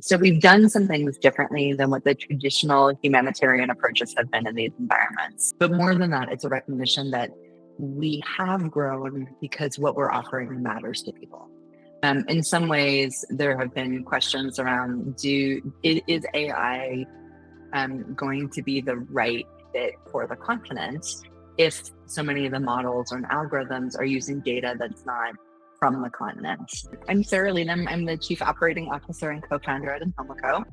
So we've done some things differently than what the traditional humanitarian approaches have been in these environments. But more than that, it's a recognition that we have grown because what we're offering matters to people. In some ways, there have been questions around, is AI going to be the right fit for the continent if so many of the models and algorithms are using data that's not from the continent? I'm Sara Leedom. I'm the Chief Operating Officer and co-founder at Inkomoko.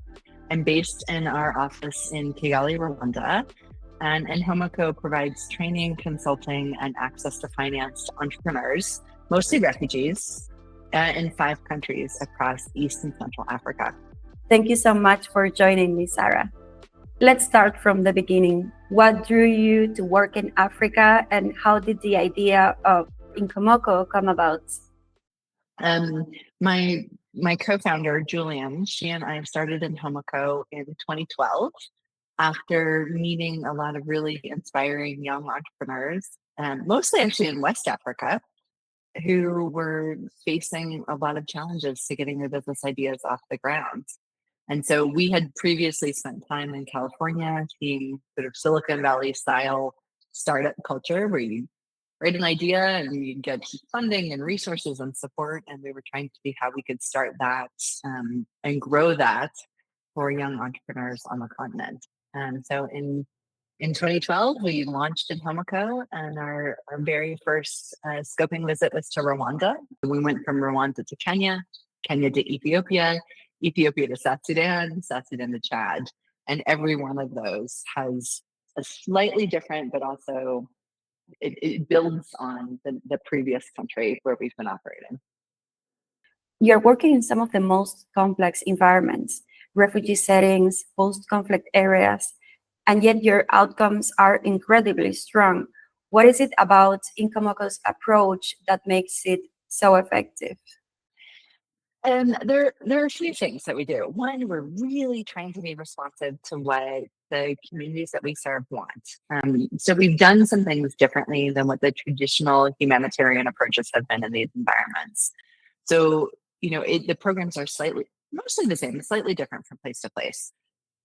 I'm based in our office in Kigali, Rwanda. And Inkomoko provides training, consulting, and access to finance to entrepreneurs, mostly refugees, in 5 countries across East and Central Africa. Thank you so much for joining me, Sara. Let's start from the beginning. What drew you to work in Africa, and how did the idea of Inkomoko come about? My co-founder, Julian, she and I started Inkomoko in 2012 after meeting a lot of really inspiring young entrepreneurs, mostly actually in West Africa, who were facing a lot of challenges to getting their business ideas off the ground. And so we had previously spent time in California seeing sort of Silicon Valley style startup culture where you write an idea and you get funding and resources and support. And we were trying to see how we could start that and grow that for young entrepreneurs on the continent. And so in 2012, we launched Inkomoko, and our very first scoping visit was to Rwanda. We went from Rwanda to Kenya, Kenya to Ethiopia, Ethiopia to South Sudan, South Sudan to Chad. And every one of those has a slightly different, but also it builds on the previous country where we've been operating. You're working in some of the most complex environments, refugee settings, post-conflict areas, and yet your outcomes are incredibly strong. What is it about Inkomoko's approach that makes it so effective? There are a few things that we do. One, we're really trying to be responsive to what the communities that we serve want. So we've done some things differently than what the traditional humanitarian approaches have been in these environments. So, the programs are mostly the same, slightly different from place to place.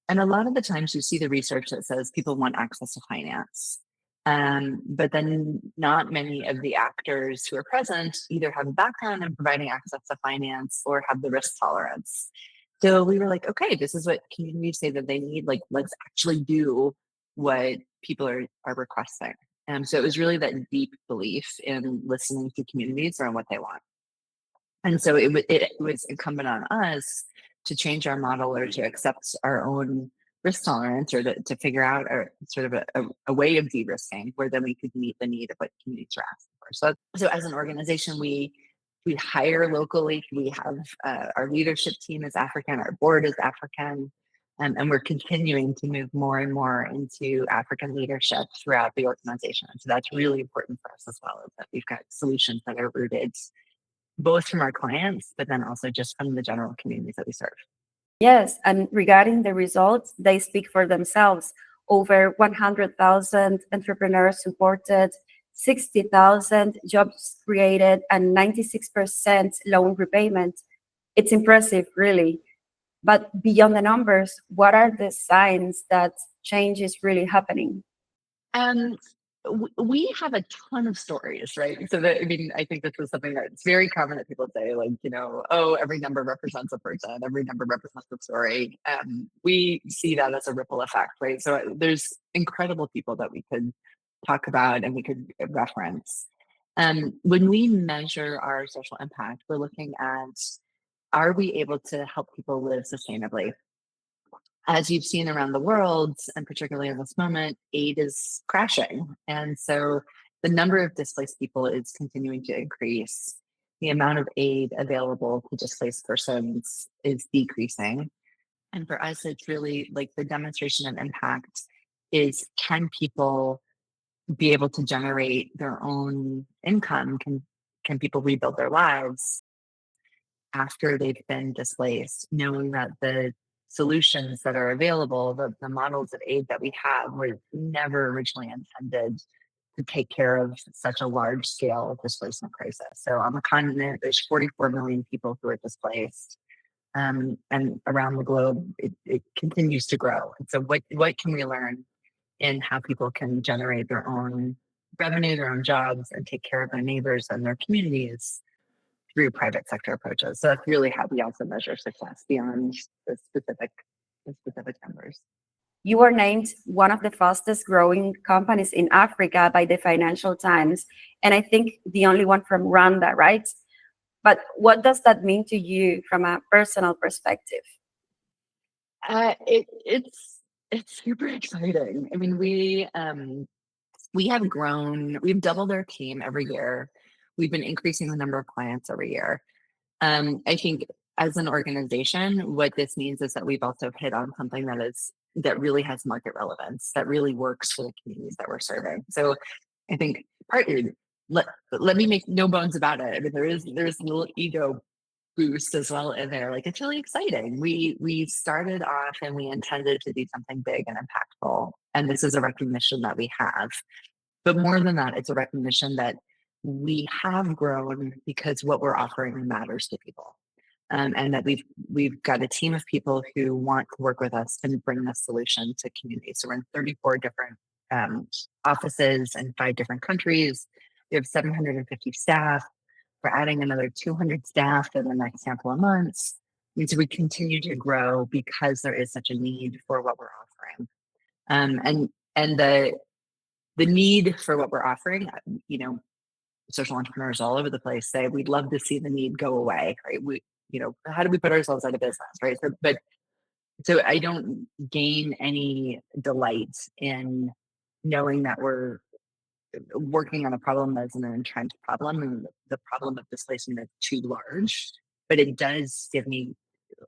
And a lot of the times you see the research that says people want access to finance. But then not many of the actors who are present either have a background in providing access to finance or have the risk tolerance. So we were like, okay, this is what communities say that they need. Like, let's actually do what people are requesting. So it was really that deep belief in listening to communities around what they want. And so it was incumbent on us to change our model or to accept our own risk tolerance, or to figure out a way of de-risking where then we could meet the need of what communities are asking for. So as an organization, we hire locally. We have our leadership team is African, our board is African, and we're continuing to move more and more into African leadership throughout the organization. So that's really important for us as well, is that we've got solutions that are rooted both from our clients, but then also just from the general communities that we serve. Yes, and regarding the results, they speak for themselves. Over 100,000 entrepreneurs supported, 60,000 jobs created, and 96% loan repayment. It's impressive, really. But beyond the numbers, what are the signs that change is really happening? We have a ton of stories, right? So I think this is something that's very common that people say, like, oh, every number represents a person, every number represents a story. We see that as a ripple effect, right? So there's incredible people that we could talk about and we could reference. When we measure our social impact, we're looking at, are we able to help people live sustainably? As you've seen around the world, and particularly in this moment, aid is crashing. And so the number of displaced people is continuing to increase. The amount of aid available to displaced persons is decreasing. And for us, it's really like the demonstration of impact is, can people be able to generate their own income? Can people rebuild their lives after they've been displaced, knowing that the solutions that are available, the models of aid that we have, were never originally intended to take care of such a large scale displacement crisis. So on the continent, there's 44 million people who are displaced. and around the globe, it continues to grow. And so what can we learn in how people can generate their own revenue, their own jobs, and take care of their neighbors and their communities through private sector approaches? So that's really how we also measure success beyond the specific numbers. You were named one of the fastest growing companies in Africa by the Financial Times, and I think the only one from Rwanda, right? But what does that mean to you from a personal perspective? It's super exciting. I mean, we have grown. We've doubled our team every year. We've been increasing the number of clients every year. I think as an organization, what this means is that we've also hit on something that really has market relevance, that really works for the communities that we're serving. So I think partly let me make no bones about it. I mean, there's a little ego boost as well in there. Like, it's really exciting. We started off and we intended to do something big and impactful, and this is a recognition that we have. But more than that, it's a recognition that we have grown because what we're offering matters to people. And that we've got a team of people who want to work with us and bring this solution to communities. So we're in 34 different um, offices in 5 different countries. We have 750 staff. We're adding another 200 staff in the next handful of months. And so we continue to grow because there is such a need for what we're offering. And the need for what we're offering, social entrepreneurs all over the place say we'd love to see the need go away, right? How do we put ourselves out of business, right? So I don't gain any delight in knowing that we're working on a problem that's an entrenched problem, and the problem of displacement is too large. But it does give me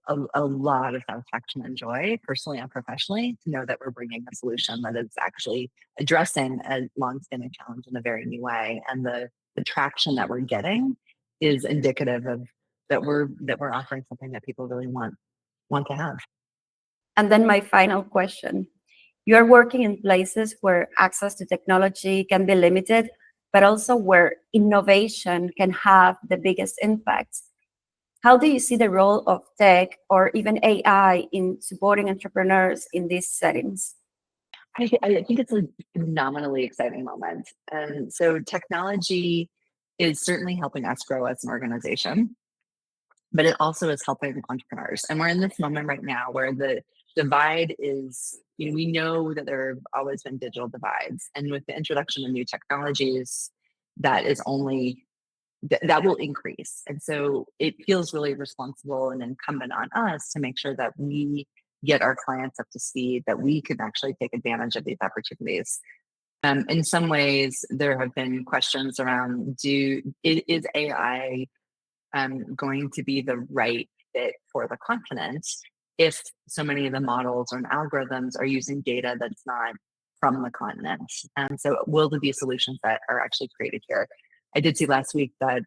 a lot of satisfaction and joy, personally and professionally, to know that we're bringing a solution that is actually addressing a longstanding challenge in a very new way. And the traction that we're getting is indicative of that we're offering something that people really want to have. And then my final question. You're working in places where access to technology can be limited, but also where innovation can have the biggest impact. How do you see the role of tech or even AI in supporting entrepreneurs in these settings? I think it's a phenomenally exciting moment. And so technology is certainly helping us grow as an organization, but it also is helping entrepreneurs. And we're in this moment right now where the divide is, we know that there have always been digital divides. And with the introduction of new technologies, that is only that will increase. And so it feels really responsible and incumbent on us to make sure that we get our clients up to speed, that we can actually take advantage of these opportunities. In some ways, there have been questions around: is AI going to be the right fit for the continent if so many of the models and algorithms are using data that's not from the continent? And so will there be solutions that are actually created here? I did see last week that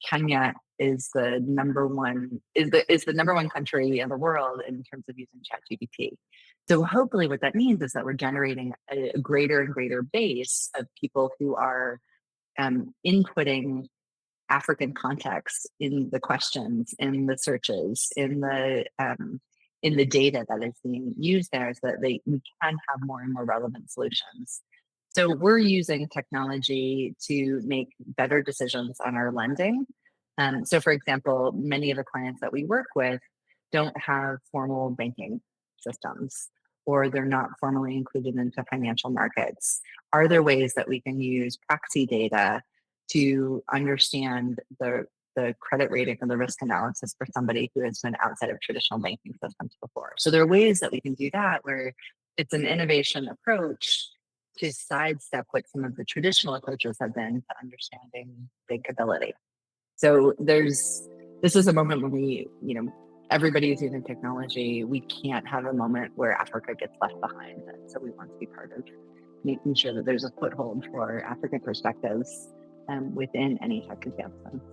Kenya is the number one country in the world in terms of using ChatGPT. So hopefully what that means is that we're generating a greater and greater base of people who are inputting African context in the questions, in the searches, in the data that is being used there, so that we can have more and more relevant solutions. So we're using technology to make better decisions on our lending. So for example, many of the clients that we work with don't have formal banking systems, or they're not formally included into financial markets. Are there ways that we can use proxy data to understand the credit rating and the risk analysis for somebody who has been outside of traditional banking systems before? So there are ways that we can do that where it's an innovation approach to sidestep what some of the traditional approaches have been to understanding bankability. So this is a moment when everybody is using technology. We can't have a moment where Africa gets left behind. And so we want to be part of making sure that there's a foothold for African perspectives within any tech advancements.